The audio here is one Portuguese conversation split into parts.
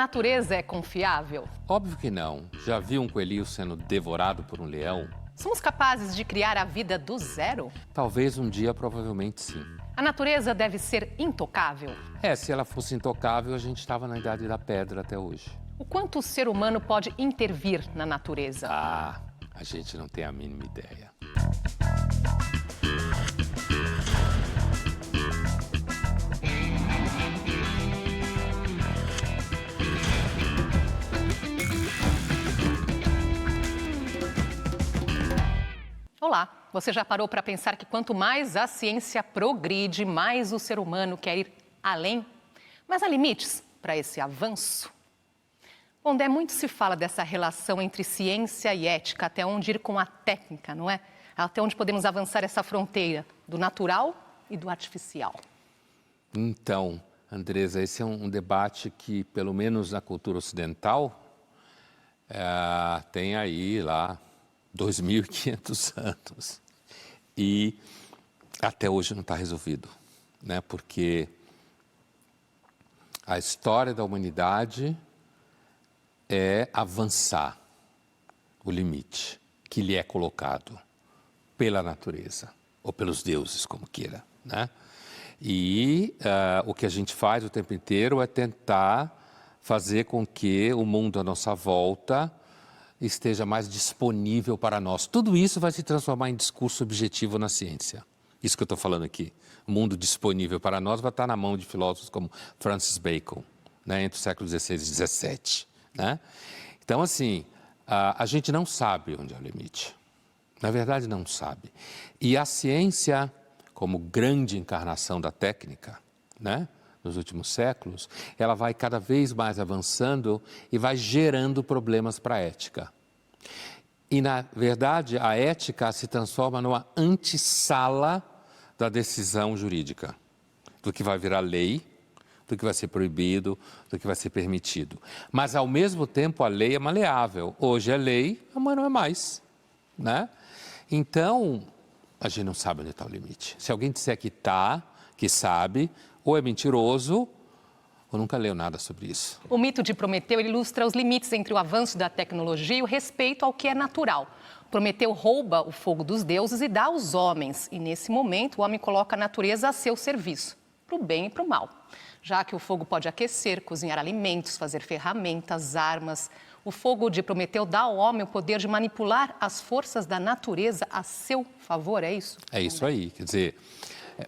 natureza é confiável? Óbvio que não. Já viu um coelhinho sendo devorado por um leão? Somos capazes de criar a vida do zero? Talvez um dia, provavelmente sim. A natureza deve ser intocável? Se ela fosse intocável, a gente estava na Idade da Pedra até hoje. O quanto o ser humano pode intervir na natureza? A gente não tem a mínima ideia. Olá, você já parou para pensar que quanto mais a ciência progride, mais o ser humano quer ir além? Mas há limites para esse avanço? Bom, muito se fala dessa relação entre ciência e ética, até onde ir com a técnica, não é? Até onde podemos avançar essa fronteira do natural e do artificial. Então, Andresa, esse é um debate que, pelo menos na cultura ocidental, tem aí lá 2.500 anos e até hoje não está resolvido, né? Porque a história da humanidade é avançar o limite que lhe é colocado pela natureza ou pelos deuses, como queira, né? E o que a gente faz o tempo inteiro é tentar fazer com que o mundo à nossa volta esteja mais disponível para nós. Tudo isso vai se transformar em discurso objetivo na ciência. Isso que eu estou falando aqui. O mundo disponível para nós vai estar na mão de filósofos como Francis Bacon, né, entre os séculos XVI e XVII. Né? Então, assim, a gente não sabe onde é o limite. Na verdade, não sabe. E a ciência, como grande encarnação da técnica, né, nos últimos séculos, ela vai cada vez mais avançando e vai gerando problemas para a ética. E, na verdade, a ética se transforma numa antessala da decisão jurídica, do que vai virar lei, do que vai ser proibido, do que vai ser permitido. Mas, ao mesmo tempo, a lei é maleável. Hoje é lei, amanhã não é mais, né? Então, a gente não sabe onde está o limite. Se alguém disser que está, que sabe, ou é mentiroso, ou nunca leu nada sobre isso. O mito de Prometeu ilustra os limites entre o avanço da tecnologia e o respeito ao que é natural. Prometeu rouba o fogo dos deuses e dá aos homens. E, nesse momento, o homem coloca a natureza a seu serviço, para o bem e para o mal. Já que o fogo pode aquecer, cozinhar alimentos, fazer ferramentas, armas, o fogo de Prometeu dá ao homem o poder de manipular as forças da natureza a seu favor, é isso? É isso aí, quer dizer,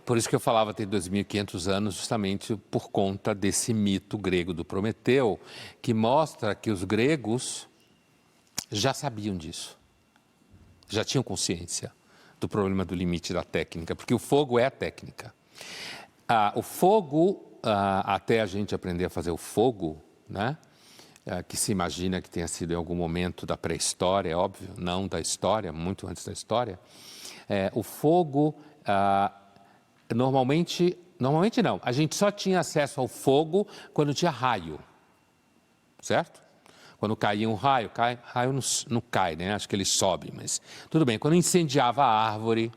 por isso que eu falava tem 2.500 anos, justamente por conta desse mito grego do Prometeu, que mostra que os gregos já sabiam disso, já tinham consciência do problema do limite da técnica, porque o fogo é a técnica. O fogo, até a gente aprender a fazer o fogo, né? Que se imagina que tenha sido em algum momento da pré-história, é óbvio, não da história, muito antes da história. O fogo, normalmente não, a gente só tinha acesso ao fogo quando tinha raio, certo? Quando caía um raio, raio não cai, né? Acho que ele sobe, mas tudo bem. Quando incendiava a árvore,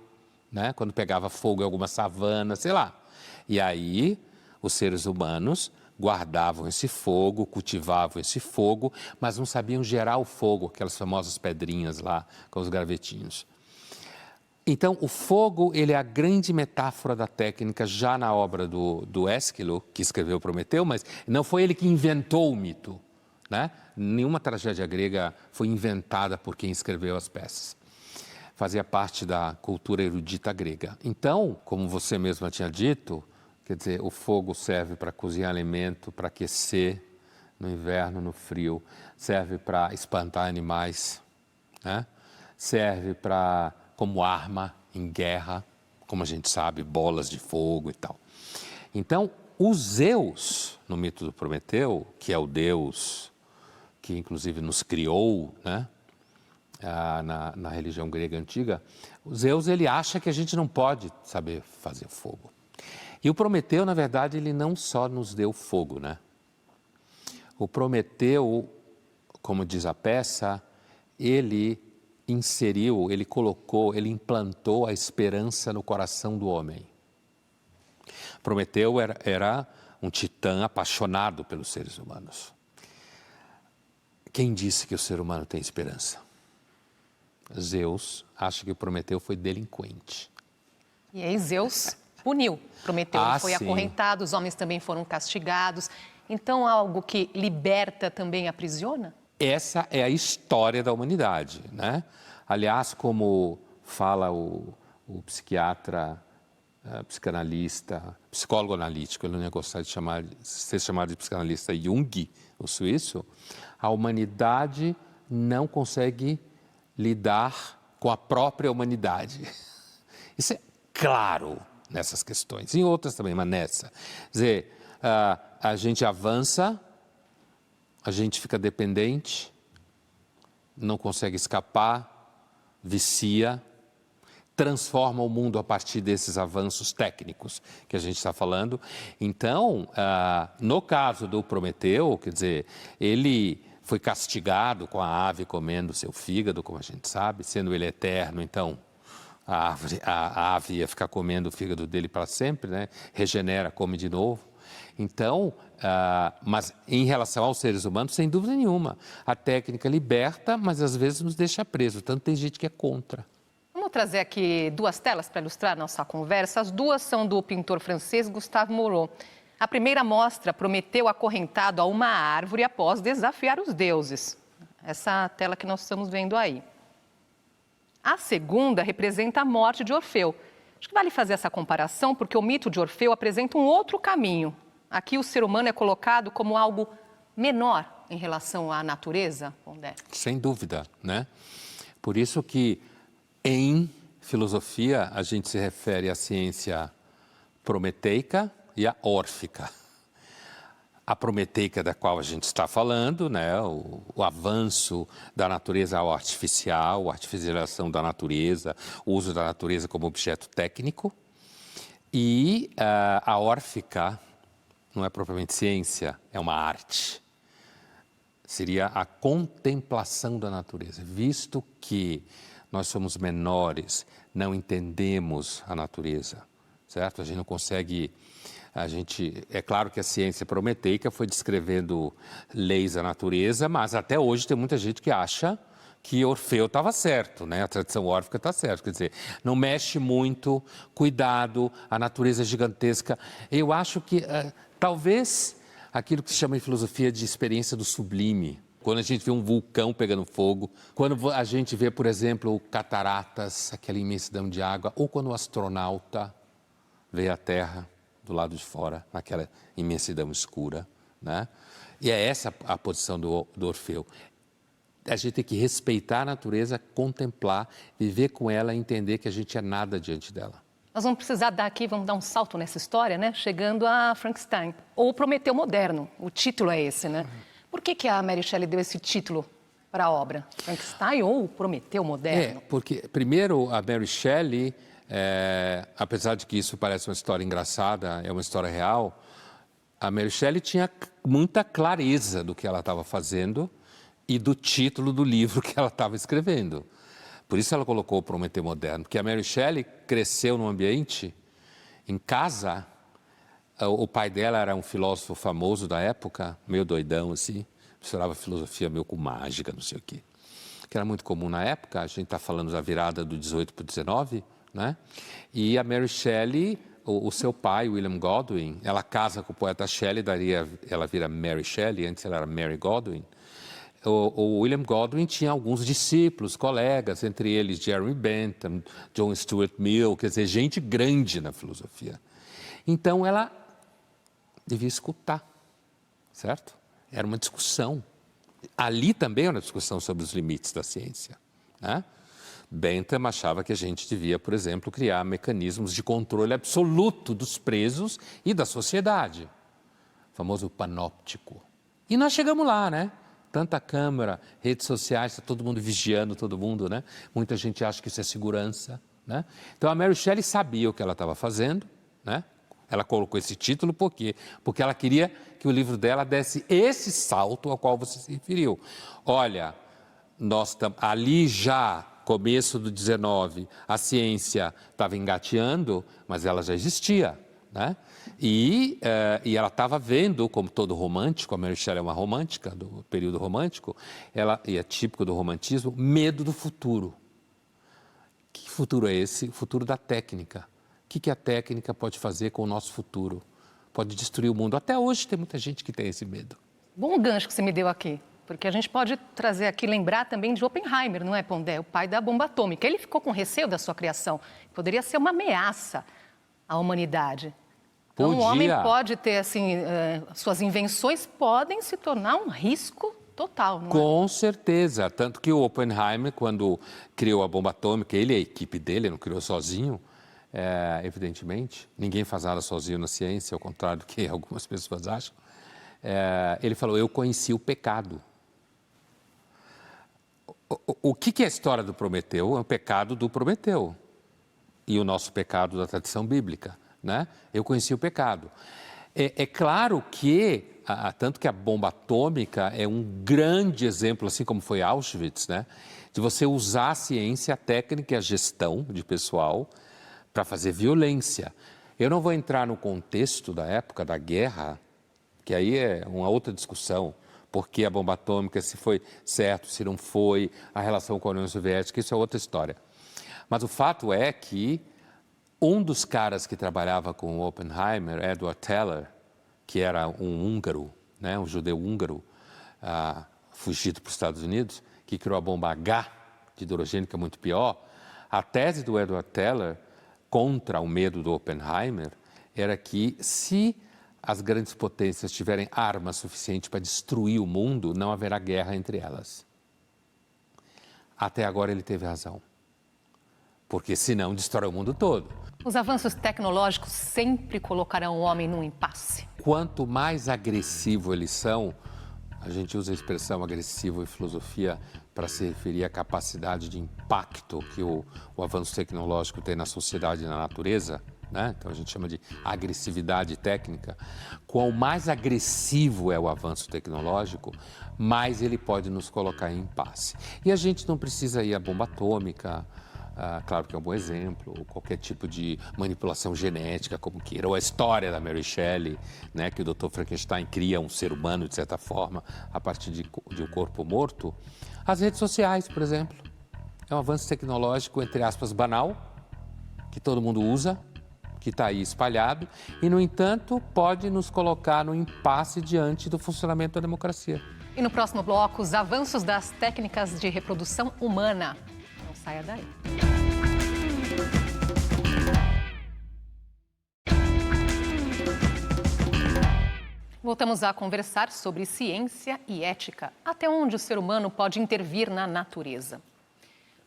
né? Quando pegava fogo em alguma savana, sei lá. E aí, os seres humanos guardavam esse fogo, cultivavam esse fogo, mas não sabiam gerar o fogo, aquelas famosas pedrinhas lá com os gravetinhos. Então, o fogo, ele é a grande metáfora da técnica já na obra do Ésquilo, que escreveu Prometeu, mas não foi ele que inventou o mito, né? Nenhuma tragédia grega foi inventada por quem escreveu as peças. Fazia parte da cultura erudita grega. Então, como você mesma tinha dito, quer dizer, o fogo serve para cozinhar alimento, para aquecer no inverno, no frio, serve para espantar animais, né? Serve como arma em guerra, como a gente sabe, bolas de fogo e tal. Então, o Zeus, no mito do Prometeu, que é o deus que inclusive nos criou, né? Na religião grega antiga, o Zeus, ele acha que a gente não pode saber fazer fogo. E o Prometeu, na verdade, ele não só nos deu fogo, né? O Prometeu, como diz a peça, ele inseriu, ele colocou, ele implantou a esperança no coração do homem. Prometeu era um titã apaixonado pelos seres humanos. Quem disse que o ser humano tem esperança? Zeus acha que o Prometeu foi delinquente. E aí Zeus puniu. Prometeu foi sim. acorrentado, os homens também foram castigados. Então, algo que liberta também aprisiona? Essa é a história da humanidade, né? Aliás, como fala o psiquiatra, psicanalista, psicólogo analítico, ele não ia gostar de ser chamado de psicanalista, Jung, o suíço, a humanidade não consegue lidar com a própria humanidade. Isso é claro nessas questões, em outras também, mas nessa. Quer dizer, a gente avança, a gente fica dependente, não consegue escapar, vicia, transforma o mundo a partir desses avanços técnicos que a gente está falando. Então, no caso do Prometeu, quer dizer, ele foi castigado com a ave comendo seu fígado, como a gente sabe, sendo ele eterno, então a ave ia ficar comendo o fígado dele para sempre, né? Regenera, come de novo. Então, mas em relação aos seres humanos, sem dúvida nenhuma, a técnica liberta, mas às vezes nos deixa presos, tanto tem gente que é contra. Vamos trazer aqui duas telas para ilustrar a nossa conversa. As duas são do pintor francês Gustave Moreau. A primeira mostra Prometeu acorrentado a uma árvore após desafiar os deuses. Essa tela que nós estamos vendo aí. A segunda representa a morte de Orfeu. Acho que vale fazer essa comparação porque o mito de Orfeu apresenta um outro caminho. Aqui o ser humano é colocado como algo menor em relação à natureza, Pondé. Sem dúvida, né? Por isso que em filosofia a gente se refere à ciência prometeica e a órfica. A prometeica da qual a gente está falando, né, o avanço da natureza ao artificial, a artificialização da natureza, o uso da natureza como objeto técnico. E a órfica não é propriamente ciência, é uma arte. Seria a contemplação da natureza, visto que nós somos menores, não entendemos a natureza, certo? A gente não consegue... É claro que a ciência prometeica foi descrevendo leis da natureza, mas até hoje tem muita gente que acha que Orfeu estava certo, né? A tradição órfica está certa, quer dizer, não mexe muito, cuidado, a natureza é gigantesca. Eu acho que talvez aquilo que se chama em filosofia de experiência do sublime, quando a gente vê um vulcão pegando fogo, quando a gente vê, por exemplo, cataratas, aquela imensidão de água, ou quando o astronauta vê a Terra do lado de fora, naquela imensidão escura, né? E é essa a posição do Orfeu. A gente tem que respeitar a natureza, contemplar, viver com ela e entender que a gente é nada diante dela. Nós vamos precisar vamos dar um salto nessa história, né? Chegando a Frankenstein, ou Prometeu moderno. O título é esse, né? Por que a Mary Shelley deu esse título para a obra? Frankenstein ou Prometeu moderno? Porque, primeiro, a Mary Shelley, apesar de que isso parece uma história engraçada, é uma história real, a Mary Shelley tinha muita clareza do que ela estava fazendo e do título do livro que ela estava escrevendo. Por isso ela colocou o Prometeu moderno, porque a Mary Shelley cresceu num ambiente, em casa, o pai dela era um filósofo famoso da época, meio doidão assim, misturava filosofia meio com mágica, não sei o quê. Que era muito comum na época, a gente está falando da virada do 18 para o 19, né? E a Mary Shelley, o seu pai, William Godwin, ela casa com o poeta Shelley, ela vira Mary Shelley, antes ela era Mary Godwin. O William Godwin tinha alguns discípulos, colegas, entre eles Jeremy Bentham, John Stuart Mill, quer dizer, gente grande na filosofia. Então ela devia escutar, certo? Era uma discussão. Ali também era uma discussão sobre os limites da ciência, né? Bentham achava que a gente devia, por exemplo, criar mecanismos de controle absoluto dos presos e da sociedade, o famoso panóptico. E nós chegamos lá, né? Tanta câmera, redes sociais, está todo mundo vigiando todo mundo, né? Muita gente acha que isso é segurança, né? Então a Mary Shelley sabia o que ela estava fazendo, né? Ela colocou esse título por quê? Porque ela queria que o livro dela desse esse salto ao qual você se referiu. Olha, ali já, começo do 19, a ciência estava engateando, mas ela já existia, né? E ela estava vendo, como todo romântico, a Mary Shelley é uma romântica do período romântico, e é típico do romantismo, medo do futuro. Que futuro é esse? O futuro da técnica. O que a técnica pode fazer com o nosso futuro? Pode destruir o mundo. Até hoje tem muita gente que tem esse medo. Bom gancho que você me deu aqui, porque a gente pode trazer aqui, lembrar também de Oppenheimer, não é, Pondé? O pai da bomba atômica. Ele ficou com receio da sua criação. Poderia ser uma ameaça à humanidade. Então, o homem pode ter, assim, suas invenções podem se tornar um risco total, não é? Com certeza. Tanto que o Oppenheimer, quando criou a bomba atômica, ele e a equipe dele, não criou sozinho, evidentemente. Ninguém faz nada sozinho na ciência, ao contrário do que algumas pessoas acham. Ele falou, eu conheci o pecado. O que é a história do Prometeu? É o pecado do Prometeu. E o nosso pecado da tradição bíblica, né? Eu conheci o pecado. É claro que, tanto que a bomba atômica é um grande exemplo, assim como foi Auschwitz, né? De você usar a ciência, a técnica e a gestão de pessoal para fazer violência. Eu não vou entrar no contexto da época da guerra, que aí é uma outra discussão, por que a bomba atômica, se foi certo, se não foi, a relação com a União Soviética, isso é outra história. Mas o fato é que um dos caras que trabalhava com o Oppenheimer, Edward Teller, que era um húngaro, né, um judeu húngaro, fugido para os Estados Unidos, que criou a bomba H de hidrogênio, que é muito pior. A tese do Edward Teller contra o medo do Oppenheimer era que se as grandes potências tiverem armas suficientes para destruir o mundo, não haverá guerra entre elas. Até agora ele teve razão. Porque senão destrói o mundo todo. Os avanços tecnológicos sempre colocarão o homem num impasse. Quanto mais agressivo eles são, a gente usa a expressão agressivo em filosofia para se referir à capacidade de impacto que o avanço tecnológico tem na sociedade e na natureza, né? Então a gente chama de agressividade técnica. Quanto mais agressivo é o avanço tecnológico, mais ele pode nos colocar em impasse. E a gente não precisa ir à bomba atômica, claro que é um bom exemplo, ou qualquer tipo de manipulação genética, como queira, ou a história da Mary Shelley, né, que o Dr. Frankenstein cria um ser humano, de certa forma, a partir de um corpo morto. As redes sociais, por exemplo, é um avanço tecnológico, entre aspas, banal, que todo mundo usa, que está aí espalhado, e, no entanto, pode nos colocar no impasse diante do funcionamento da democracia. E no próximo bloco, os avanços das técnicas de reprodução humana. Não saia daí. Voltamos a conversar sobre ciência e ética. Até onde o ser humano pode intervir na natureza?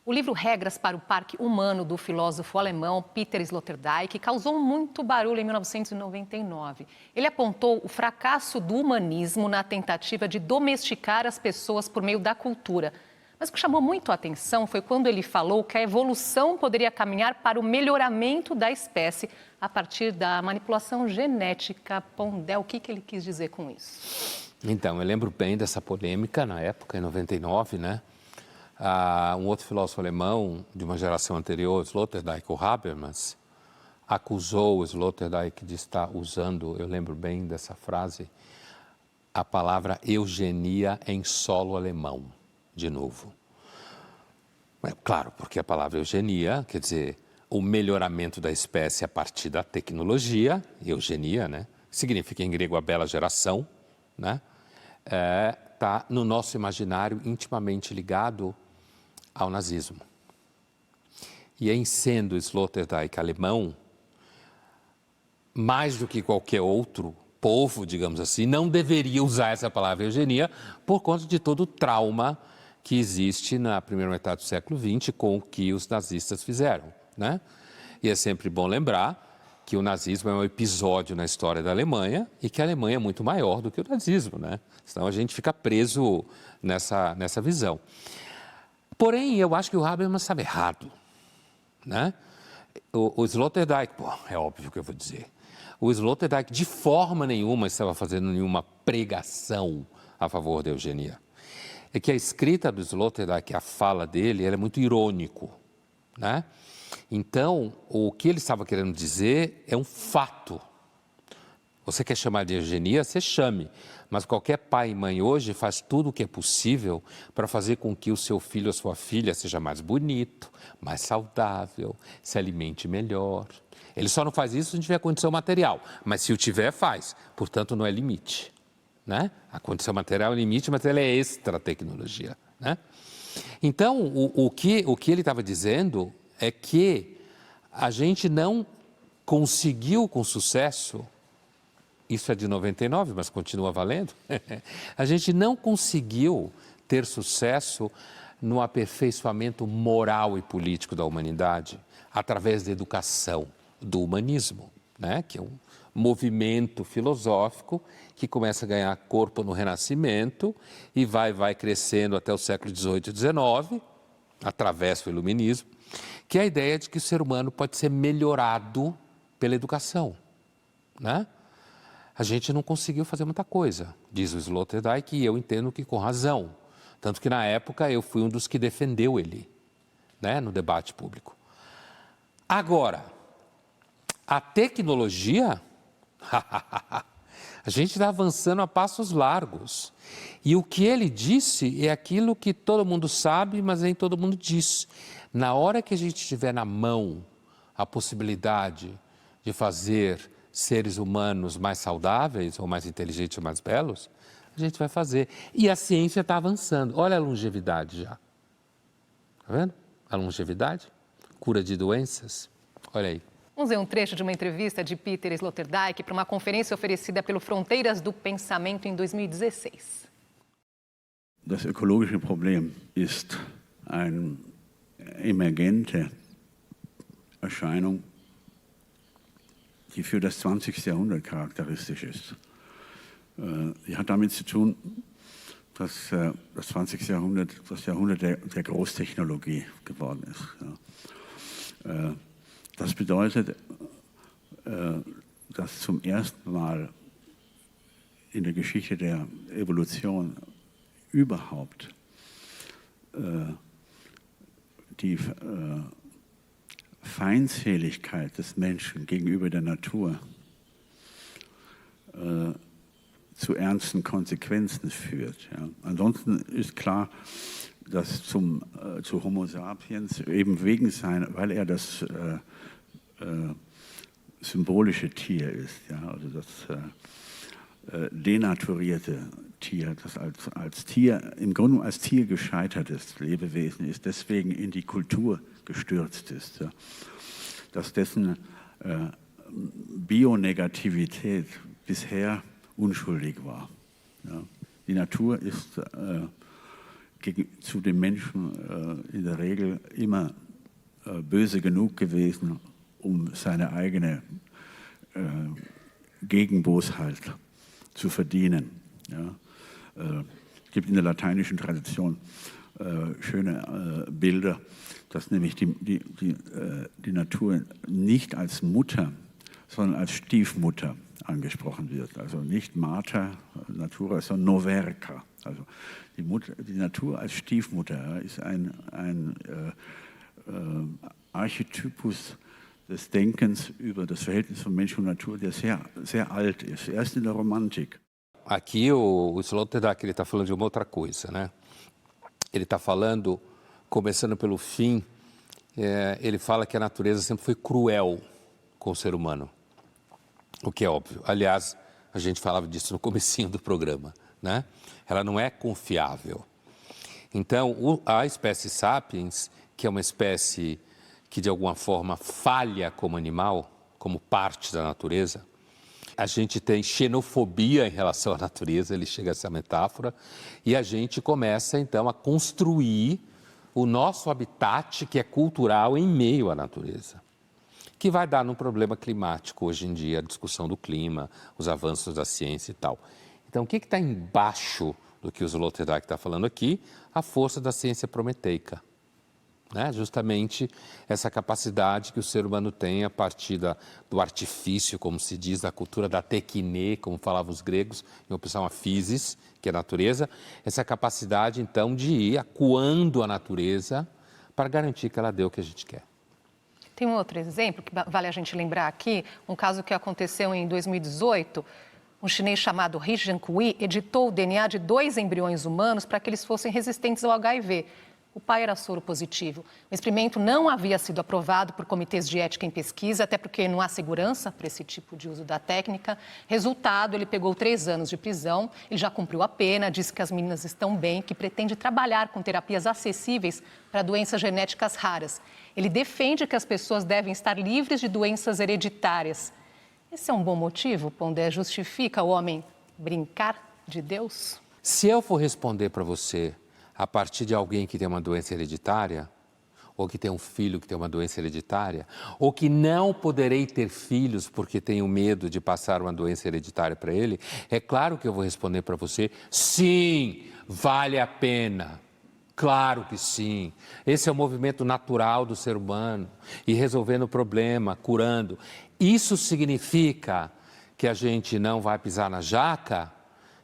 O livro Regras para o Parque Humano, do filósofo alemão Peter Sloterdijk, causou muito barulho em 1999. Ele apontou o fracasso do humanismo na tentativa de domesticar as pessoas por meio da cultura. Mas o que chamou muito a atenção foi quando ele falou que a evolução poderia caminhar para o melhoramento da espécie a partir da manipulação genética. Pondé, o que ele quis dizer com isso? Então, eu lembro bem dessa polêmica na época, em 99, né? Um outro filósofo alemão de uma geração anterior, Sloterdijk, o Habermas, acusou o Sloterdijk de estar usando, eu lembro bem dessa frase, a palavra eugenia em solo alemão, de novo. Claro, porque a palavra eugenia, quer dizer, o melhoramento da espécie a partir da tecnologia, eugenia, né? Significa em grego a bela geração, né? Está no nosso imaginário intimamente ligado ao nazismo. E em sendo Sloterdijk alemão, mais do que qualquer outro povo, digamos assim, não deveria usar essa palavra eugenia por conta de todo o trauma que existe na primeira metade do século XX com o que os nazistas fizeram, né? E é sempre bom lembrar que o nazismo é um episódio na história da Alemanha e que a Alemanha é muito maior do que o nazismo, né? Senão a gente fica preso nessa visão. Porém, eu acho que o Habermas estava errado, né? O Sloterdijk, é óbvio que eu vou dizer, o Sloterdijk de forma nenhuma estava fazendo nenhuma pregação a favor da eugenia. É que a escrita do Sloterdijk, a fala dele, ela é muito irônico, né? Então, o que ele estava querendo dizer é um fato Você quer chamar de eugenia, você chame. Mas qualquer pai e mãe hoje faz tudo o que é possível para fazer com que o seu filho ou sua filha seja mais bonito, mais saudável, se alimente melhor. Ele só não faz isso se não tiver condição material, mas se o tiver, faz. Portanto, não é limite, né? A condição material é limite, mas ela é extra tecnologia, né? Então, o que ele estava dizendo é que a gente não conseguiu com sucesso, isso é de 99, mas continua valendo, a gente não conseguiu ter sucesso no aperfeiçoamento moral e político da humanidade através da educação, do humanismo, né? Que é um movimento filosófico que começa a ganhar corpo no Renascimento e vai crescendo até o século XVIII e XIX, através do iluminismo, que é a ideia de que o ser humano pode ser melhorado pela educação, né? A gente não conseguiu fazer muita coisa, diz o Sloterdijk, e eu entendo que com razão. Tanto que na época eu fui um dos que defendeu ele, né, no debate público. Agora, a tecnologia, a gente está avançando a passos largos. E o que ele disse é aquilo que todo mundo sabe, mas nem todo mundo diz. Na hora que a gente tiver na mão a possibilidade de fazer seres humanos mais saudáveis, ou mais inteligentes, ou mais belos, a gente vai fazer. E a ciência está avançando. Olha a longevidade já. Está vendo? A longevidade, cura de doenças. Olha aí. Vamos ver um trecho de uma entrevista de Peter Sloterdijk para uma conferência oferecida pelo Fronteiras do Pensamento em 2016. Das ökologische Problem ist eine emergente Erscheinung, die für das 20. Jahrhundert charakteristisch ist. Die hat damit zu tun, dass das 20. Jahrhundert das Jahrhundert der Großtechnologie geworden ist. Ja. Das bedeutet, dass zum ersten Mal in der Geschichte der Evolution überhaupt die Feindseligkeit des Menschen gegenüber der Natur zu ernsten Konsequenzen führt. Ja. Ansonsten ist klar, dass zu Homo sapiens eben weil er das symbolische Tier ist, ja, also das denaturierte Tier, das als Tier, im Grunde als Tier gescheitertes Lebewesen ist, deswegen in die Kultur gestürzt ist, ja, dass dessen Bionegativität bisher unschuldig war. Ja. Die Natur ist zu dem Menschen in der Regel immer böse genug gewesen, um seine eigene Gegenbosheit zu verdienen. Ja. Es gibt in der lateinischen Tradition schöne Bilder, dass nämlich die Natur nicht als Mutter, sondern als Stiefmutter angesprochen wird. Also nicht Mater Natura, sondern Noverca. Also die Natur als Stiefmutter ist ein Archetypus des Denkens über das Verhältnis von Mensch und Natur, der sehr, sehr alt ist, erst in der Romantik. Aqui o Sloterdijk está falando de uma outra coisa, né? Ele está falando, começando pelo fim, ele fala que a natureza sempre foi cruel com o ser humano, o que é óbvio. Aliás, a gente falava disso no comecinho do programa, né? Ela não é confiável. Então, a espécie Sapiens, que é uma espécie que de alguma forma falha como animal, como parte da natureza, a gente tem xenofobia em relação à natureza, ele chega a essa metáfora, e a gente começa então a construir o nosso habitat, que é cultural, em meio à natureza, que vai dar num problema climático hoje em dia, a discussão do clima, os avanços da ciência e tal. Então, o que está embaixo do que o Sloterdijk está falando aqui? A força da ciência prometeica. Né? Justamente essa capacidade que o ser humano tem a partir do artifício, como se diz, da cultura da tekine, como falavam os gregos, em opção a physis, que é a natureza, essa capacidade então de ir acuando a natureza para garantir que ela dê o que a gente quer. Tem um outro exemplo que vale a gente lembrar aqui, um caso que aconteceu em 2018. Um chinês chamado He Jiankui editou o DNA de 2 embriões humanos para que eles fossem resistentes ao HIV. O pai era soro positivo. O experimento não havia sido aprovado por comitês de ética em pesquisa, até porque não há segurança para esse tipo de uso da técnica. Resultado, ele pegou 3 anos de prisão, ele já cumpriu a pena, disse que as meninas estão bem, que pretende trabalhar com terapias acessíveis para doenças genéticas raras. Ele defende que as pessoas devem estar livres de doenças hereditárias. Esse é um bom motivo, Pondé? Justifica o homem brincar de Deus? Se eu for responder para você a partir de alguém que tem uma doença hereditária, ou que tem um filho que tem uma doença hereditária, ou que não poderei ter filhos porque tenho medo de passar uma doença hereditária para ele, é claro que eu vou responder para você, sim, vale a pena. Claro que sim. Esse é o movimento natural do ser humano, e resolvendo o problema, curando. Isso significa que a gente não vai pisar na jaca?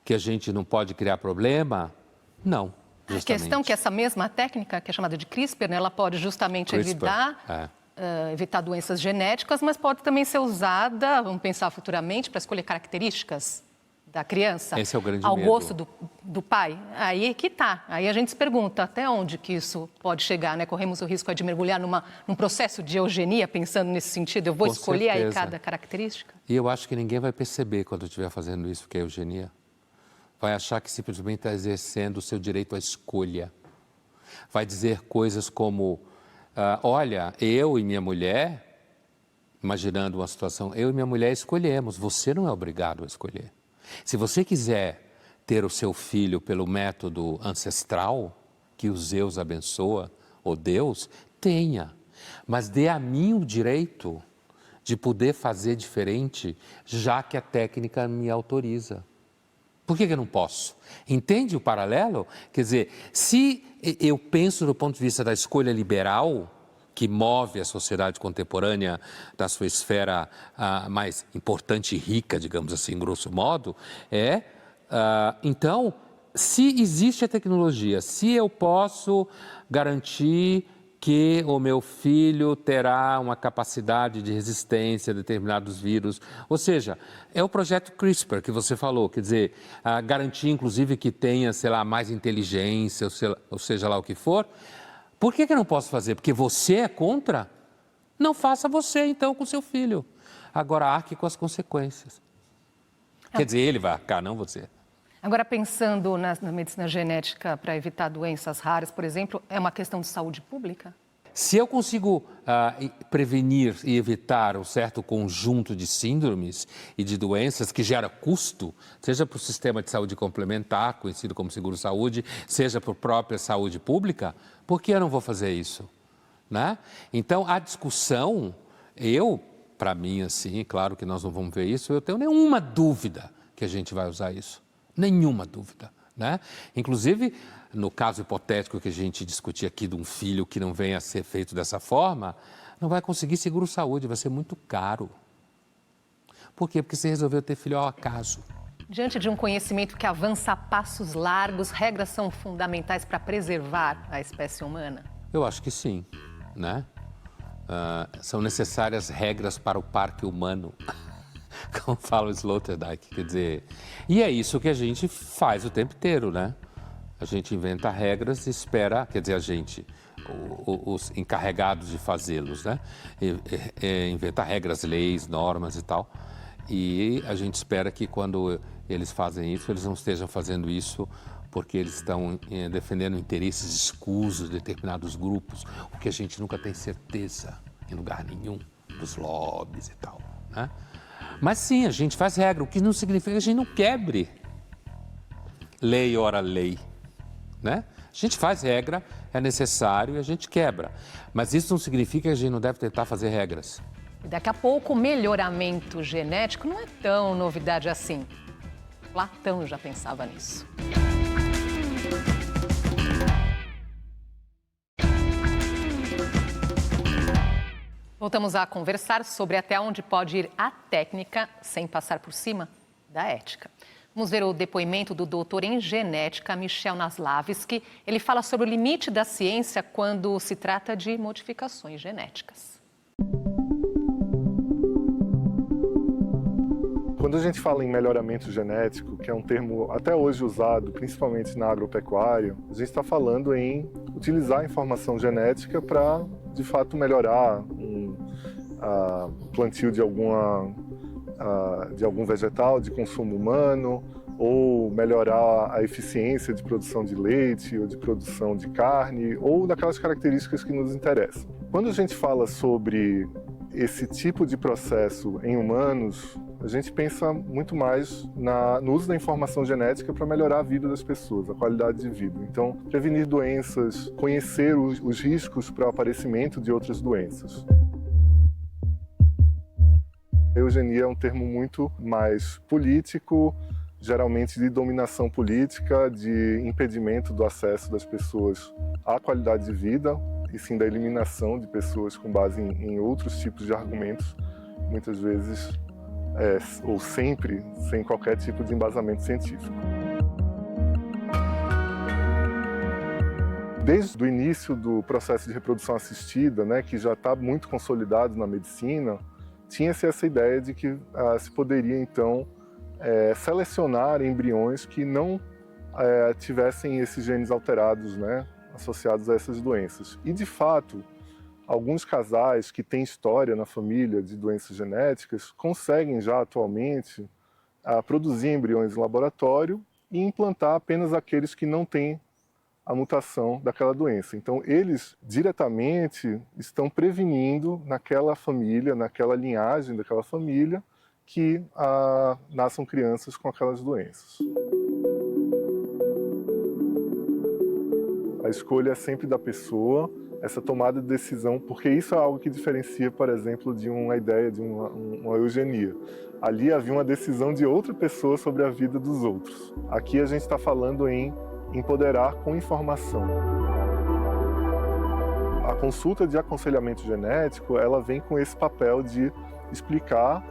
Que a gente não pode criar problema? Não. A questão é que essa mesma técnica, que é chamada de CRISPR, né, ela pode justamente evitar doenças genéticas, mas pode também ser usada, vamos pensar futuramente, para escolher características da criança. Esse é o grande ao medo. Gosto do pai. Aí que tá. Aí a gente se pergunta até onde que isso pode chegar, né? Corremos o risco de mergulhar num processo de eugenia, pensando nesse sentido. Eu vou Com escolher certeza. aí cada característica? E eu acho que ninguém vai perceber quando eu estiver fazendo isso, que é eugenia. Vai achar que simplesmente está exercendo o seu direito à escolha. Vai dizer coisas como, olha, eu e minha mulher, imaginando uma situação, eu e minha mulher escolhemos, você não é obrigado a escolher. Se você quiser ter o seu filho pelo método ancestral, que os Zeus abençoa, ou Deus, tenha. Mas dê a mim o direito de poder fazer diferente, já que a técnica me autoriza. Por que eu não posso? Entende o paralelo? Quer dizer, se eu penso do ponto de vista da escolha liberal, que move a sociedade contemporânea da sua esfera mais importante e rica, digamos assim, grosso modo, então, se existe a tecnologia, se eu posso garantir que o meu filho terá uma capacidade de resistência a determinados vírus. Ou seja, é o projeto CRISPR que você falou, quer dizer, garantir inclusive que tenha, sei lá, mais inteligência, ou seja lá o que for. Por que eu não posso fazer? Porque você é contra? Não faça você então com seu filho. Agora arque com as consequências. Quer dizer, ele vai arcar, não você. Agora, pensando na medicina genética para evitar doenças raras, por exemplo, é uma questão de saúde pública? Se eu consigo prevenir e evitar um certo conjunto de síndromes e de doenças que gera custo, seja para o sistema de saúde complementar, conhecido como seguro-saúde, seja para a própria saúde pública, por que eu não vou fazer isso? Né? Então, a discussão, para mim, assim, claro que nós não vamos ver isso, eu tenho nenhuma dúvida que a gente vai usar isso. Nenhuma dúvida, né? Inclusive, no caso hipotético que a gente discutia aqui de um filho que não venha a ser feito dessa forma, não vai conseguir seguro-saúde, vai ser muito caro. Por quê? Porque você resolveu ter filho ao acaso. Diante de um conhecimento que avança a passos largos, regras são fundamentais para preservar a espécie humana? Eu acho que sim, né? São necessárias regras para o parque humano. Como fala o Sloterdijk, quer dizer... E é isso que a gente faz o tempo inteiro, né? A gente inventa regras e espera, quer dizer, a gente, os encarregados de fazê-los, né? Inventa regras, leis, normas e tal. E a gente espera que quando eles fazem isso, eles não estejam fazendo isso porque eles estão defendendo interesses escusos de determinados grupos, o que a gente nunca tem certeza em lugar nenhum, dos lobbies e tal, né? Mas sim, a gente faz regra, o que não significa que a gente não quebre lei, ora lei, né? A gente faz regra, é necessário e a gente quebra. Mas isso não significa que a gente não deve tentar fazer regras. E daqui a pouco o melhoramento genético não é tão novidade assim. Platão já pensava nisso. Voltamos a conversar sobre até onde pode ir a técnica sem passar por cima da ética. Vamos ver o depoimento do doutor em genética, Michel Naslavski. Ele fala sobre o limite da ciência quando se trata de modificações genéticas. Quando a gente fala em melhoramento genético, que é um termo até hoje usado, principalmente na agropecuária, a gente está falando em utilizar a informação genética para, de fato, melhorar o plantio de algum vegetal de consumo humano, ou melhorar a eficiência de produção de leite ou de produção de carne, ou daquelas características que nos interessam. Quando a gente fala sobre esse tipo de processo em humanos, a gente pensa muito mais no uso da informação genética para melhorar a vida das pessoas, a qualidade de vida. Então, prevenir doenças, conhecer os riscos para o aparecimento de outras doenças. Eugenia é um termo muito mais político, geralmente de dominação política, de impedimento do acesso das pessoas à qualidade de vida, e sim da eliminação de pessoas com base em outros tipos de argumentos, muitas vezes, ou sempre, sem qualquer tipo de embasamento científico. Desde o início do processo de reprodução assistida, né, que já está muito consolidado na medicina, tinha-se essa ideia de que se poderia, então, selecionar embriões que não tivessem esses genes alterados, né, associados a essas doenças. E, de fato, alguns casais que têm história na família de doenças genéticas conseguem já atualmente produzir embriões em laboratório e implantar apenas aqueles que não têm a mutação daquela doença. Então, eles diretamente estão prevenindo naquela família, naquela linhagem daquela família, que nasçam crianças com aquelas doenças. A escolha é sempre da pessoa, essa tomada de decisão, porque isso é algo que diferencia, por exemplo, de uma ideia de uma eugenia. Ali havia uma decisão de outra pessoa sobre a vida dos outros. Aqui a gente está falando em empoderar com informação. A consulta de aconselhamento genético, ela vem com esse papel de explicar,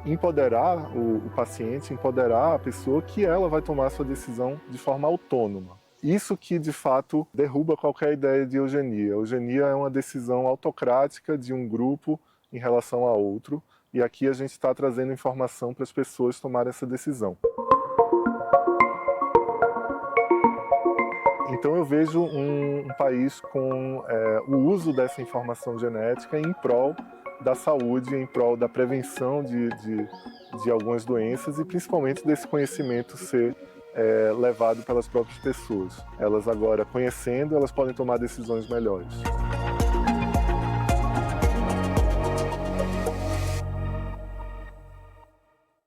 empoderar o paciente, empoderar a pessoa que ela vai tomar a sua decisão de forma autônoma. Isso que, de fato, derruba qualquer ideia de eugenia. A eugenia é uma decisão autocrática de um grupo em relação a outro, e aqui a gente está trazendo informação para as pessoas tomarem essa decisão. Então eu vejo um país com o uso dessa informação genética em prol da saúde, em prol da prevenção de algumas doenças e principalmente desse conhecimento ser levado pelas próprias pessoas. Elas agora, conhecendo, elas podem tomar decisões melhores.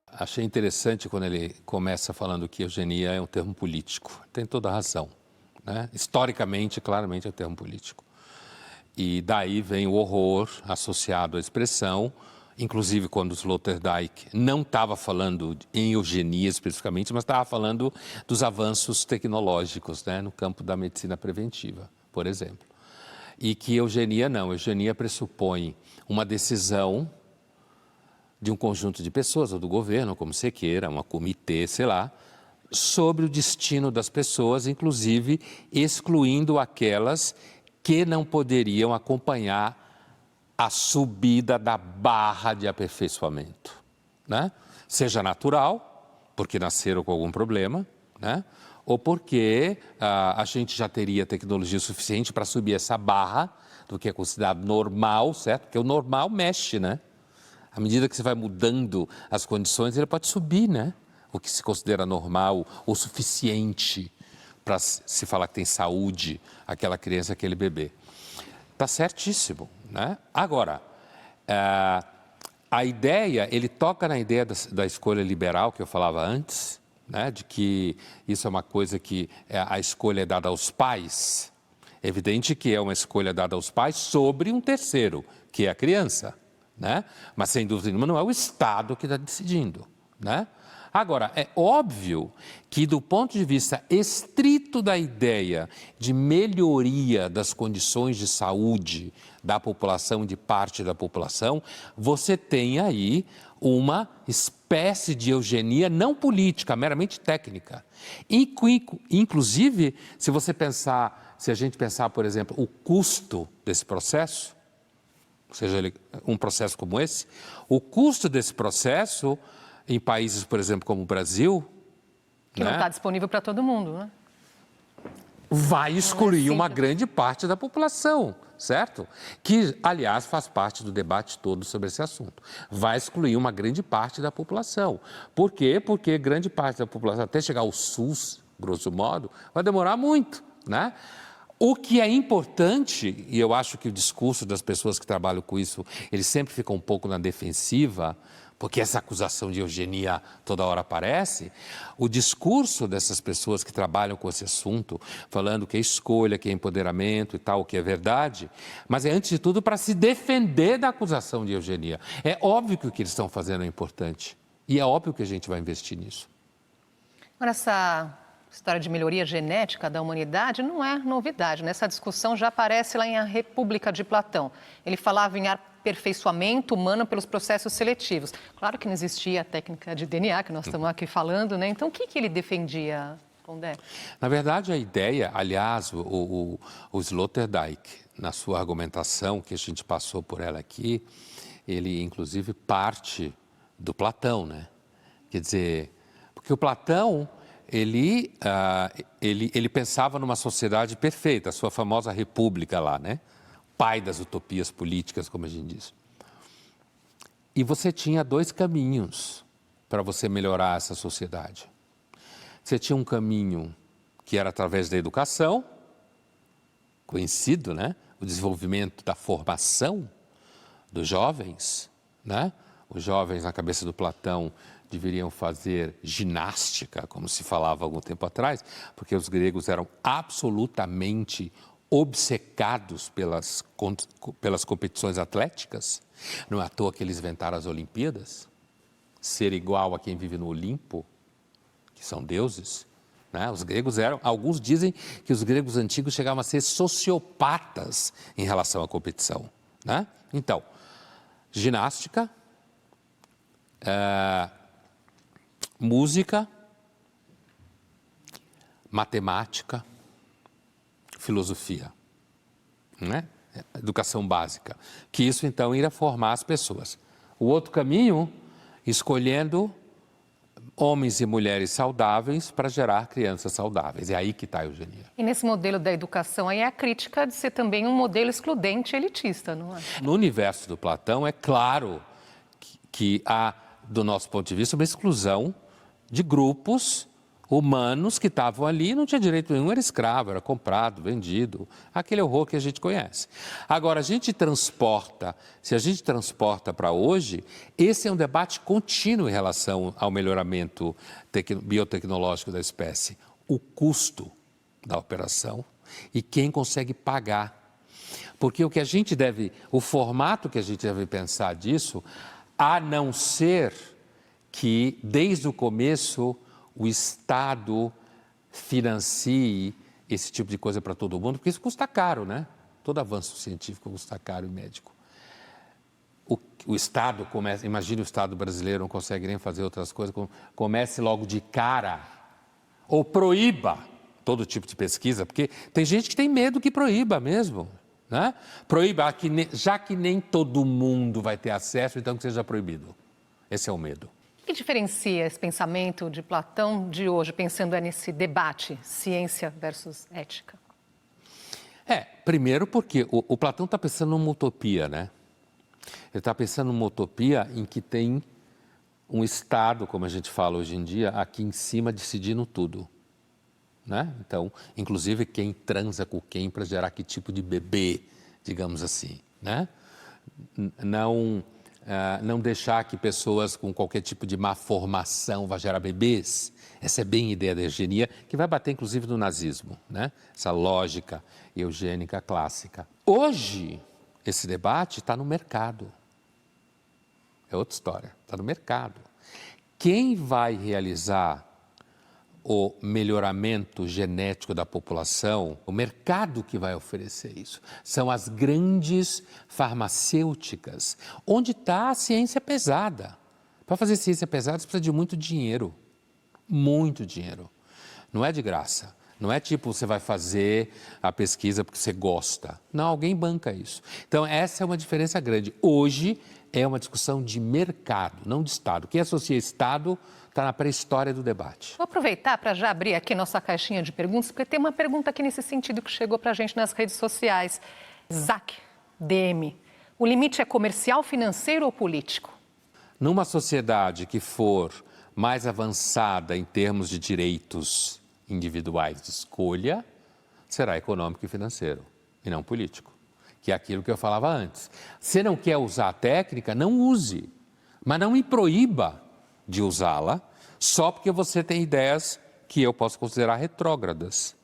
Achei interessante quando ele começa falando que eugenia é um termo político. Tem toda a razão, né? Historicamente, claramente é um termo político. E daí vem o horror associado à expressão, inclusive quando o Sloterdijk não estava falando em eugenia especificamente, mas estava falando dos avanços tecnológicos, né, no campo da medicina preventiva, por exemplo. E que eugenia não, eugenia pressupõe uma decisão de um conjunto de pessoas, ou do governo, como você queira, um comitê, sei lá, sobre o destino das pessoas, inclusive excluindo aquelas que não poderiam acompanhar a subida da barra de aperfeiçoamento, né? Seja natural, porque nasceram com algum problema, né? Ou porque a gente já teria tecnologia suficiente para subir essa barra do que é considerado normal, certo? Porque o normal mexe, né? À medida que você vai mudando as condições, ele pode subir, né? O que se considera normal, o suficiente para se falar que tem saúde aquela criança, aquele bebê. Está certíssimo, né? Agora, a ideia, ele toca na ideia da escolha liberal que eu falava antes, né? De que isso é uma coisa que a escolha é dada aos pais. É evidente que é uma escolha dada aos pais sobre um terceiro, que é a criança, né? Mas, sem dúvida nenhuma, não é o Estado que está decidindo, né? Agora, é óbvio que, do ponto de vista estrito da ideia de melhoria das condições de saúde da população, de parte da população, você tem aí uma espécie de eugenia não política, meramente técnica. Inclusive, se a gente pensar, por exemplo, o custo desse processo, seja um processo como esse, o custo desse processo, em países, por exemplo, como o Brasil, que não está disponível para todo mundo, né? Vai excluir uma grande parte da população, certo? Que, aliás, faz parte do debate todo sobre esse assunto. Vai excluir uma grande parte da população. Por quê? Porque grande parte da população, até chegar ao SUS, grosso modo, vai demorar muito, né? O que é importante, e eu acho que o discurso das pessoas que trabalham com isso, eles sempre ficam um pouco na defensiva, porque essa acusação de eugenia toda hora aparece, o discurso dessas pessoas que trabalham com esse assunto, falando que é escolha, que é empoderamento e tal, o que é verdade, mas é antes de tudo para se defender da acusação de eugenia. É óbvio que o que eles estão fazendo é importante e é óbvio que a gente vai investir nisso. Agora, essa história de melhoria genética da humanidade não é novidade, né? Essa discussão já aparece lá em A República de Platão. Ele falava em aperfeiçoamento humano pelos processos seletivos. Claro que não existia a técnica de DNA, que nós estamos aqui falando, né? Então, o que ele defendia, Pondé? Na verdade, a ideia, aliás, o Sloterdijk, na sua argumentação, que a gente passou por ela aqui, ele, inclusive, parte do Platão, né? Quer dizer, porque o Platão, ele pensava numa sociedade perfeita, a sua famosa república lá, né? Pai das utopias políticas, como a gente diz. E você tinha dois caminhos para você melhorar essa sociedade. Você tinha um caminho que era através da educação, conhecido, né? O desenvolvimento da formação dos jovens, né? Os jovens, na cabeça do Platão, deveriam fazer ginástica, como se falava algum tempo atrás, porque os gregos eram absolutamente obcecados pelas competições atléticas. Não é à toa que eles inventaram as Olimpíadas, ser igual a quem vive no Olimpo, que são deuses, né? Os gregos eram, alguns dizem que os gregos antigos chegavam a ser sociopatas em relação à competição, né? Então, ginástica, música, matemática, filosofia, né? Educação básica, que isso então iria formar as pessoas. O outro caminho, escolhendo homens e mulheres saudáveis para gerar crianças saudáveis. É aí que está a eugenia. E nesse modelo da educação aí é a crítica de ser também um modelo excludente e elitista, não é? No universo do Platão, é claro que há, do nosso ponto de vista, uma exclusão de grupos humanos que estavam ali e não tinha direito nenhum, era escravo, era comprado, vendido, aquele horror que a gente conhece. Agora, se a gente transporta para hoje, esse é um debate contínuo em relação ao melhoramento biotecnológico da espécie. O custo da operação e quem consegue pagar. Porque o formato que a gente deve pensar disso, a não ser que, desde o começo, o Estado financie esse tipo de coisa para todo mundo, porque isso custa caro, né? Todo avanço científico custa caro e médico. O Estado começa, imagine o Estado brasileiro não consegue nem fazer outras coisas, comece logo de cara, ou proíba todo tipo de pesquisa, porque tem gente que tem medo que proíba mesmo, né? Proíba, já que nem todo mundo vai ter acesso, então que seja proibido. Esse é o medo. O que diferencia esse pensamento de Platão de hoje, pensando nesse debate, ciência versus ética? Primeiro porque o Platão está pensando numa utopia, né? Ele está pensando numa utopia em que tem um Estado, como a gente fala hoje em dia, aqui em cima decidindo tudo, né? Então, inclusive quem transa com quem para gerar que tipo de bebê, digamos assim, né? Não deixar que pessoas com qualquer tipo de má formação vá gerar bebês. Essa é bem a ideia da eugenia, que vai bater inclusive no nazismo, né? Essa lógica eugênica clássica. Hoje, esse debate está no mercado. É outra história, está no mercado. Quem vai realizar o melhoramento genético da população, o mercado que vai oferecer isso, são as grandes farmacêuticas, onde está a ciência pesada. Para fazer ciência pesada, você precisa de muito dinheiro, não é de graça. Não é tipo você vai fazer a pesquisa porque você gosta. Não, alguém banca isso. Então, essa é uma diferença grande. Hoje é uma discussão de mercado, não de Estado. Quem associa Estado está na pré-história do debate. Vou aproveitar para já abrir aqui nossa caixinha de perguntas, porque tem uma pergunta aqui nesse sentido que chegou para a gente nas redes sociais. Zac, DM, o limite é comercial, financeiro ou político? Numa sociedade que for mais avançada em termos de direitos individuais de escolha, será econômico e financeiro, e não político, que é aquilo que eu falava antes. Se não quer usar a técnica, não use, mas não me proíba de usá-la só porque você tem ideias que eu posso considerar retrógradas,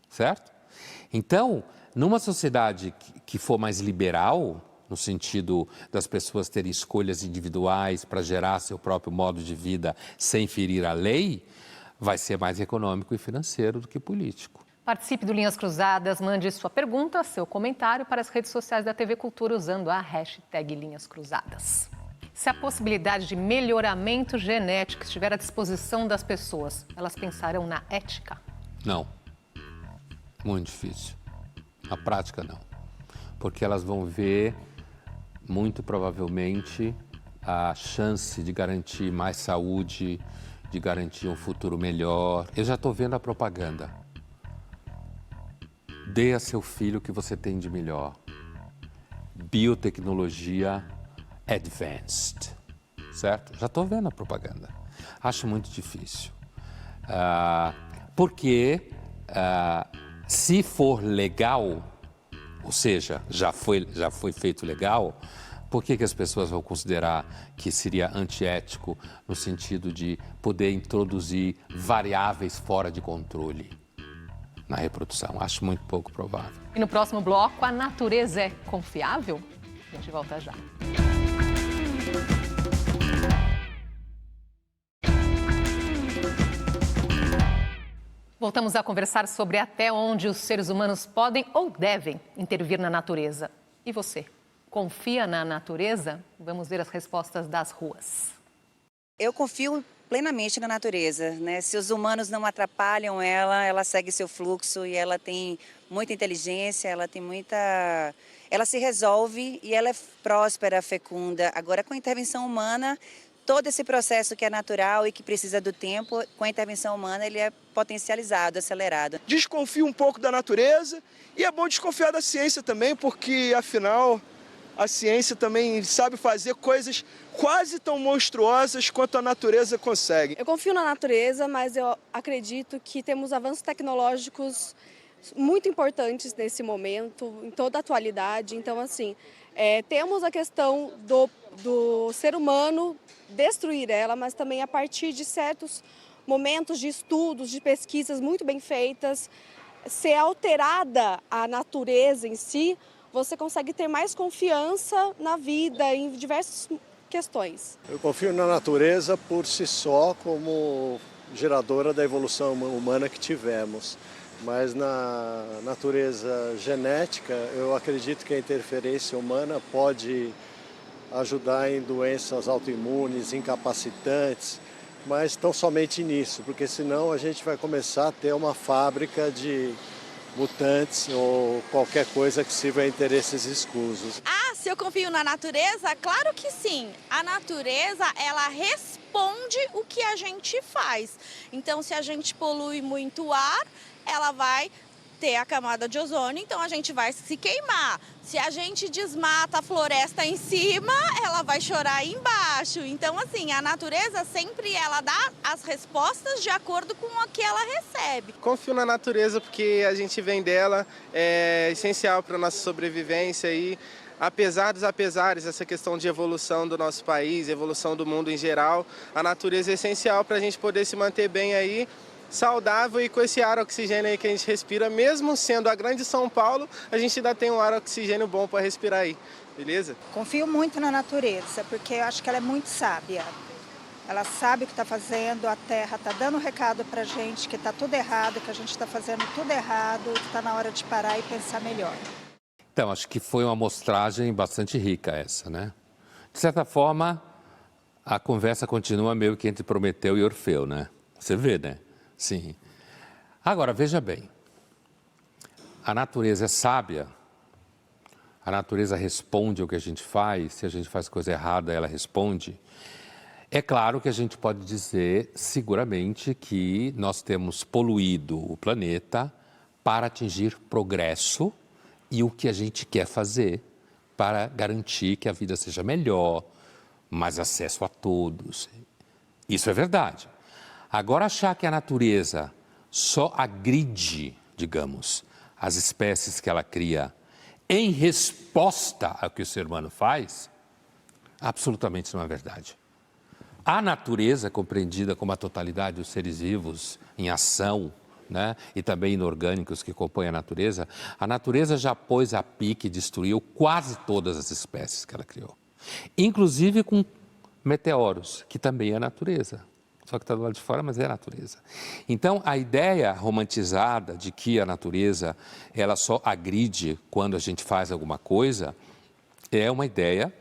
certo? Então, numa sociedade que for mais liberal, no sentido das pessoas terem escolhas individuais para gerar seu próprio modo de vida sem ferir a lei, vai ser mais econômico e financeiro do que político. Participe do Linhas Cruzadas, mande sua pergunta, seu comentário para as redes sociais da TV Cultura usando a hashtag Linhas Cruzadas. Se a possibilidade de melhoramento genético estiver à disposição das pessoas, elas pensarão na ética? Não. Muito difícil. Na prática, não. Porque elas vão ver, muito provavelmente, a chance de garantir mais saúde, de garantir um futuro melhor. Eu já estou vendo a propaganda. Dê a seu filho o que você tem de melhor. Biotecnologia advanced, certo? Já estou vendo a propaganda. Acho muito difícil. Porque se for legal, ou seja, já foi feito legal, por que as pessoas vão considerar que seria antiético no sentido de poder introduzir variáveis fora de controle na reprodução? Acho muito pouco provável. E no próximo bloco, a natureza é confiável? A gente volta já. Voltamos a conversar sobre até onde os seres humanos podem ou devem intervir na natureza. E você? Confia na natureza? Vamos ver as respostas das ruas. Eu confio plenamente na natureza, né? Se os humanos não atrapalham ela segue seu fluxo e ela tem muita inteligência, ela se resolve e ela é próspera, fecunda. Agora, com a intervenção humana, todo esse processo que é natural e que precisa do tempo, com a intervenção humana, ele é potencializado, acelerado. Desconfio um pouco da natureza e é bom desconfiar da ciência também, porque, afinal, a ciência também sabe fazer coisas quase tão monstruosas quanto a natureza consegue. Eu confio na natureza, mas eu acredito que temos avanços tecnológicos muito importantes nesse momento, em toda a atualidade. Então, assim, temos a questão do ser humano destruir ela, mas também a partir de certos momentos de estudos, de pesquisas muito bem feitas, ser alterada a natureza em si, você consegue ter mais confiança na vida, em diversas questões. Eu confio na natureza por si só como geradora da evolução humana que tivemos. Mas na natureza genética, eu acredito que a interferência humana pode ajudar em doenças autoimunes, incapacitantes, mas tão somente nisso, porque senão a gente vai começar a ter uma fábrica de mutantes ou qualquer coisa que sirva a interesses escusos. Se eu confio na natureza? Claro que sim. A natureza, ela responde o que a gente faz. Então, se a gente polui muito ar, ela vai ter a camada de ozônio, então a gente vai se queimar. Se a gente desmata a floresta em cima, ela vai chorar aí embaixo. Então, assim, a natureza sempre ela dá as respostas de acordo com o que ela recebe. Confio na natureza porque a gente vem dela, é essencial para a nossa sobrevivência e apesar dos apesares, essa questão de evolução do nosso país, evolução do mundo em geral, a natureza é essencial para a gente poder se manter bem aí, saudável e com esse ar oxigênio aí que a gente respira, mesmo sendo a grande São Paulo, a gente ainda tem um ar oxigênio bom para respirar aí, beleza? Confio muito na natureza, porque eu acho que ela é muito sábia. Ela sabe o que está fazendo, a terra está dando um recado para a gente que está tudo errado, que a gente está fazendo tudo errado, que está na hora de parar e pensar melhor. Então, acho que foi uma amostragem bastante rica essa, né? De certa forma, a conversa continua meio que entre Prometeu e Orfeu, né? Você vê, né? Sim. Agora, veja bem, a natureza é sábia, a natureza responde ao que a gente faz, se a gente faz coisa errada, ela responde. É claro que a gente pode dizer, seguramente, que nós temos poluído o planeta para atingir progresso e o que a gente quer fazer para garantir que a vida seja melhor, mais acesso a todos. Isso é verdade. Agora, achar que a natureza só agride, digamos, as espécies que ela cria em resposta ao que o ser humano faz, absolutamente não é verdade. A natureza, compreendida como a totalidade dos seres vivos em ação, né, e também inorgânicos que compõem a natureza já pôs a pique e destruiu quase todas as espécies que ela criou. Inclusive com meteoros, que também é natureza. Só que está do lado de fora, mas é a natureza. Então, a ideia romantizada de que a natureza ela só agride quando a gente faz alguma coisa é uma ideia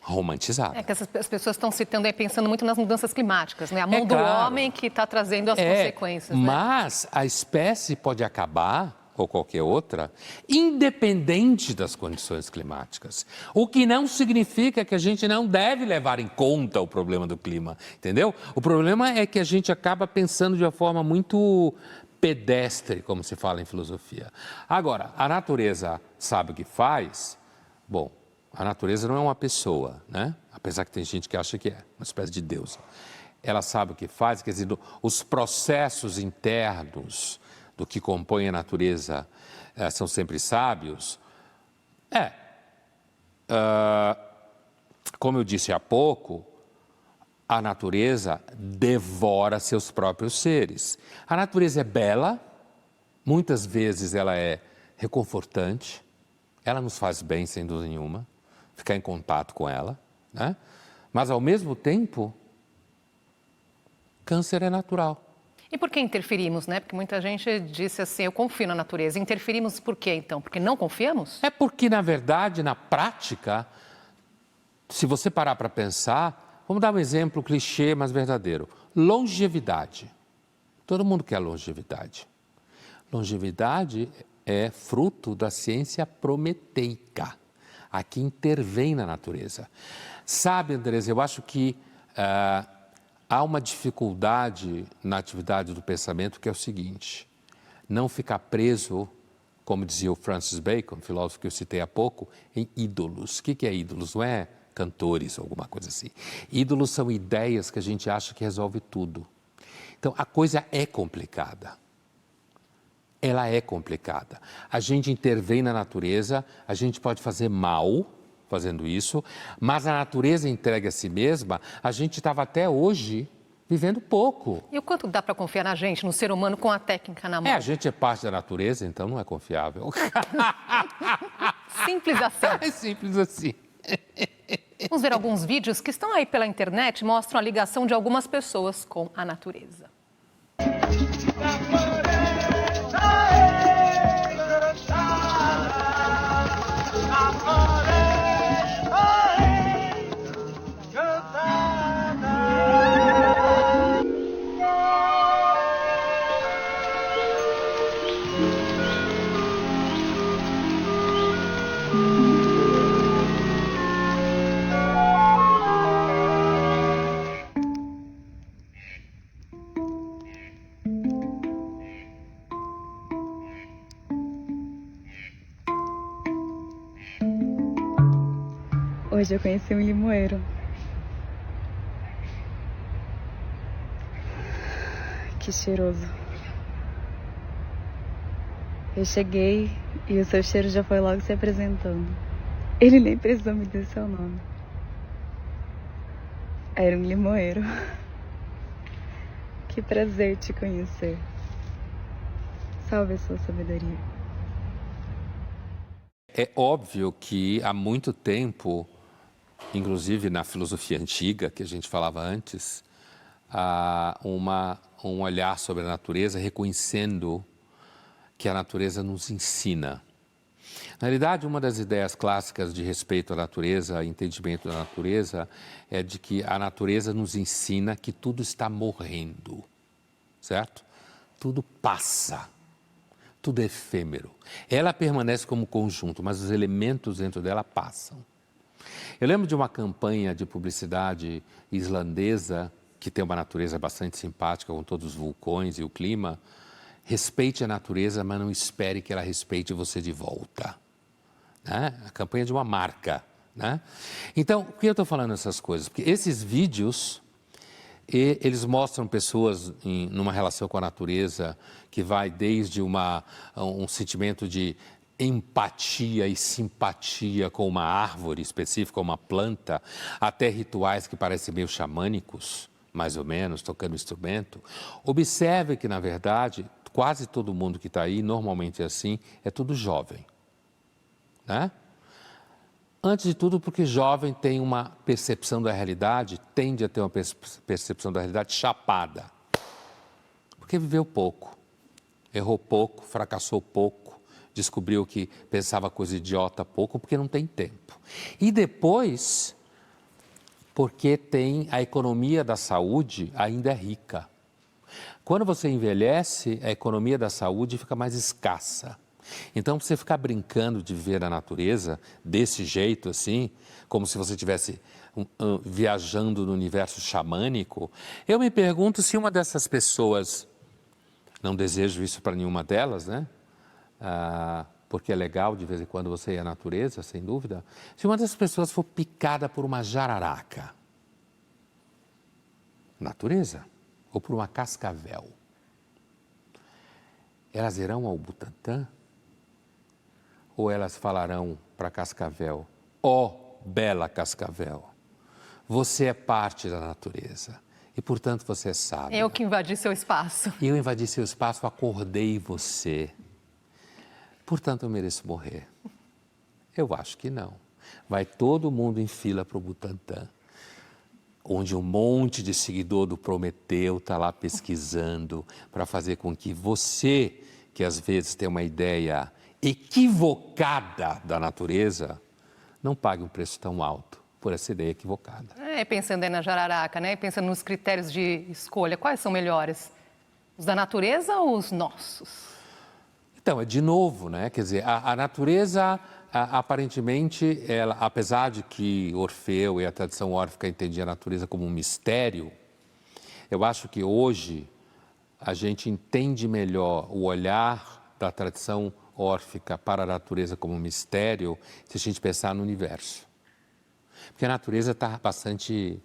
romantizada. É que as pessoas estão citando aí, pensando muito nas mudanças climáticas, né? A mão do claro. homem que está trazendo as consequências. Né? Mas a espécie pode acabar, ou qualquer outra, independente das condições climáticas. O que não significa que a gente não deve levar em conta o problema do clima, entendeu? O problema é que a gente acaba pensando de uma forma muito pedestre, como se fala em filosofia. Agora, a natureza sabe o que faz? Bom, a natureza não é uma pessoa, né? Apesar que tem gente que acha que é, uma espécie de deusa. Ela sabe o que faz, quer dizer, os processos internos do que compõe a natureza são sempre sábios. Como eu disse há pouco, a natureza devora seus próprios seres. A natureza é bela, muitas vezes ela é reconfortante, ela nos faz bem, sem dúvida nenhuma, ficar em contato com ela, né? Mas, ao mesmo tempo, câncer é natural. E por que interferimos, né? Porque muita gente disse assim, eu confio na natureza. Interferimos por quê, então? Porque não confiamos? É porque, na verdade, na prática, se você parar para pensar, vamos dar um exemplo clichê, mas verdadeiro. Longevidade. Todo mundo quer longevidade. Longevidade é fruto da ciência prometeica, a que intervém na natureza. Sabe, Andrés, eu acho que há uma dificuldade na atividade do pensamento que é o seguinte, não ficar preso, como dizia o Francis Bacon, filósofo que eu citei há pouco, em ídolos. O que é ídolos? Não é cantores ou alguma coisa assim. Ídolos são ideias que a gente acha que resolve tudo. Então, a coisa é complicada. Ela é complicada. A gente intervém na natureza, a gente pode fazer mal fazendo isso, mas a natureza entregue a si mesma, a gente estava até hoje vivendo pouco. E o quanto dá para confiar na gente, no ser humano, com a técnica na mão? A gente é parte da natureza, então não é confiável. Simples assim. É simples assim. Vamos ver alguns vídeos que estão aí pela internet, mostram a ligação de algumas pessoas com a natureza. Hoje eu conheci um limoeiro. Que cheiroso. Eu cheguei e o seu cheiro já foi logo se apresentando. Ele nem precisou me dizer seu nome. Era um limoeiro. Que prazer te conhecer. Salve a sua sabedoria. É óbvio que há muito tempo, inclusive na filosofia antiga, que a gente falava antes, há um olhar sobre a natureza reconhecendo que a natureza nos ensina. Na realidade, uma das ideias clássicas de respeito à natureza, entendimento da natureza, é de que a natureza nos ensina que tudo está morrendo, certo? Tudo passa. tudo é efêmero. Ela permanece como conjunto, mas os elementos dentro dela passam. Eu lembro de uma campanha de publicidade islandesa, que tem uma natureza bastante simpática, com todos os vulcões e o clima. Respeite a natureza, mas não espere que ela respeite você de volta. Né? A campanha de uma marca. Né? Então, por que eu estou falando essas coisas? Porque esses vídeos, eles mostram pessoas numa relação com a natureza que vai desde um sentimento de empatia e simpatia com uma árvore específica, uma planta, até rituais que parecem meio xamânicos, mais ou menos, tocando instrumento. Observe que, na verdade, quase todo mundo que está aí, normalmente é assim, é tudo jovem. Né? Antes de tudo, porque jovem tem uma percepção da realidade, tende a ter uma percepção da realidade chapada. Porque viveu pouco, errou pouco, fracassou pouco, descobriu que pensava coisa idiota pouco, porque não tem tempo. E depois, porque tem a economia da saúde ainda é rica. Quando você envelhece, a economia da saúde fica mais escassa. Então, você ficar brincando de ver a natureza desse jeito, assim, como se você estivesse viajando no universo xamânico, eu me pergunto se uma dessas pessoas, não desejo isso para nenhuma delas, né? Porque é legal de vez em quando você ir à natureza, sem dúvida, se uma dessas pessoas for picada por uma jararaca, natureza, ou por uma cascavel, elas irão ao Butantã? Ou elas falarão para a cascavel, ó bela cascavel, você é parte da natureza e, portanto, você é sábia. Eu que invadi seu espaço. Eu invadi seu espaço, acordei você. Portanto, eu mereço morrer. Eu acho que não. Vai todo mundo em fila para o Butantã, onde um monte de seguidor do Prometeu está lá pesquisando para fazer com que você, que às vezes tem uma ideia equivocada da natureza, não pague um preço tão alto por essa ideia equivocada. Pensando aí na jararaca, né? Pensando nos critérios de escolha, quais são melhores? Os da natureza ou os nossos? Então, é de novo, né? Quer dizer, a natureza, aparentemente, ela, apesar de que Orfeu e a tradição órfica entendiam a natureza como um mistério, eu acho que hoje a gente entende melhor o olhar da tradição órfica para a natureza como um mistério, se a gente pensar no universo. Porque a natureza está bastante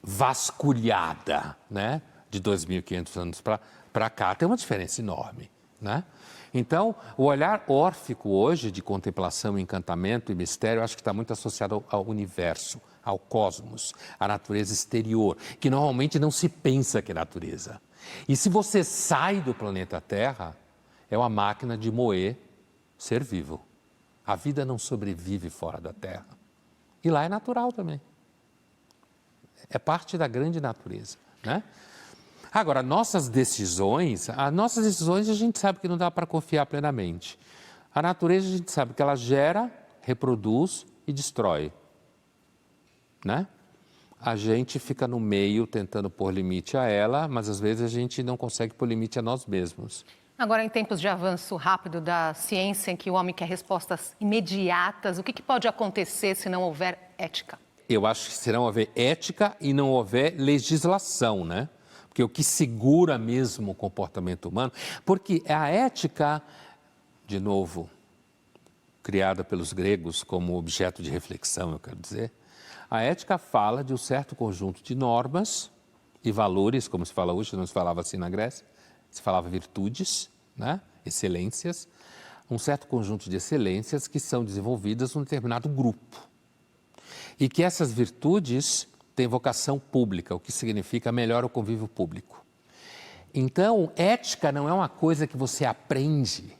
vasculhada, né? De 2.500 anos para cá, tem uma diferença enorme, né? Então, o olhar órfico hoje de contemplação, encantamento e mistério, eu acho que está muito associado ao universo, ao cosmos, à natureza exterior, que normalmente não se pensa que é natureza. E se você sai do planeta Terra, é uma máquina de moer ser vivo. A vida não sobrevive fora da Terra. E lá é natural também. É parte da grande natureza, né? Agora, nossas decisões a gente sabe que não dá para confiar plenamente. A natureza a gente sabe que ela gera, reproduz e destrói, né? A gente fica no meio tentando pôr limite a ela, mas às vezes a gente não consegue pôr limite a nós mesmos. Agora, em tempos de avanço rápido da ciência, em que o homem quer respostas imediatas, o que pode acontecer se não houver ética? Eu acho que se não houver ética e não houver legislação, né? Porque o que segura mesmo o comportamento humano... Porque a ética, de novo, criada pelos gregos como objeto de reflexão, eu quero dizer, a ética fala de um certo conjunto de normas e valores, como se fala hoje, não se falava assim na Grécia, se falava virtudes, né? Excelências, um certo conjunto de excelências que são desenvolvidas num determinado grupo. E que essas virtudes têm vocação pública, o que significa melhor o convívio público. Então, ética não é uma coisa que você aprende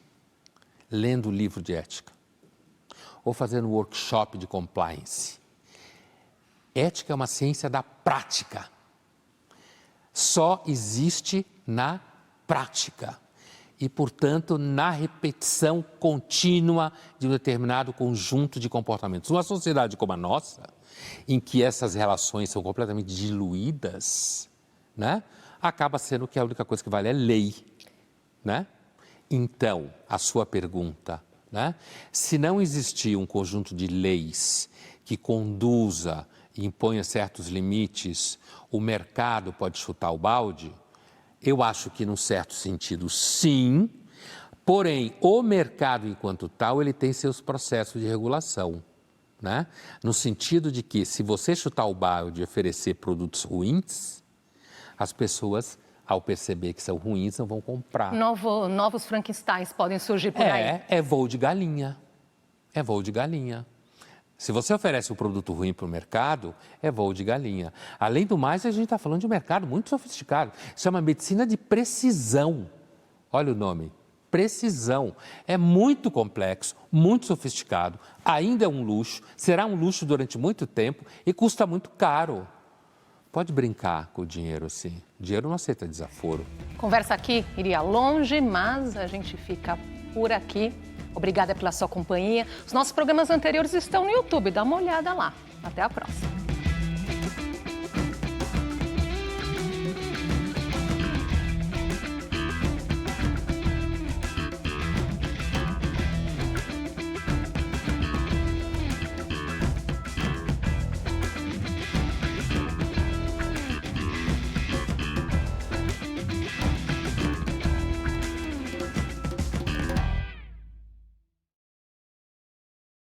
lendo o livro de ética ou fazendo workshop de compliance. Ética é uma ciência da prática. Só existe na prática e, portanto, na repetição contínua de um determinado conjunto de comportamentos. Uma sociedade como a nossa, em que essas relações são completamente diluídas, né? Acaba sendo que a única coisa que vale é lei, né? Então, a sua pergunta, né? Se não existir um conjunto de leis que conduza e imponha certos limites, o mercado pode chutar o balde? Eu acho que, num certo sentido, sim. Porém, o mercado, enquanto tal, ele tem seus processos de regulação, né? No sentido de que, se você chutar o balde e oferecer produtos ruins, as pessoas, ao perceber que são ruins, não vão comprar. Novos Frankensteins podem surgir por aí. É voo de galinha. É voo de galinha. Se você oferece um produto ruim para o mercado, é voo de galinha. Além do mais, a gente está falando de um mercado muito sofisticado. Isso é uma medicina de precisão. Olha o nome, precisão. É muito complexo, muito sofisticado. Ainda é um luxo, será um luxo durante muito tempo e custa muito caro. Pode brincar com o dinheiro, sim. O dinheiro não aceita desaforo. Conversa aqui iria longe, mas a gente fica por aqui. Obrigada pela sua companhia. Os nossos programas anteriores estão no YouTube. Dá uma olhada lá. Até a próxima.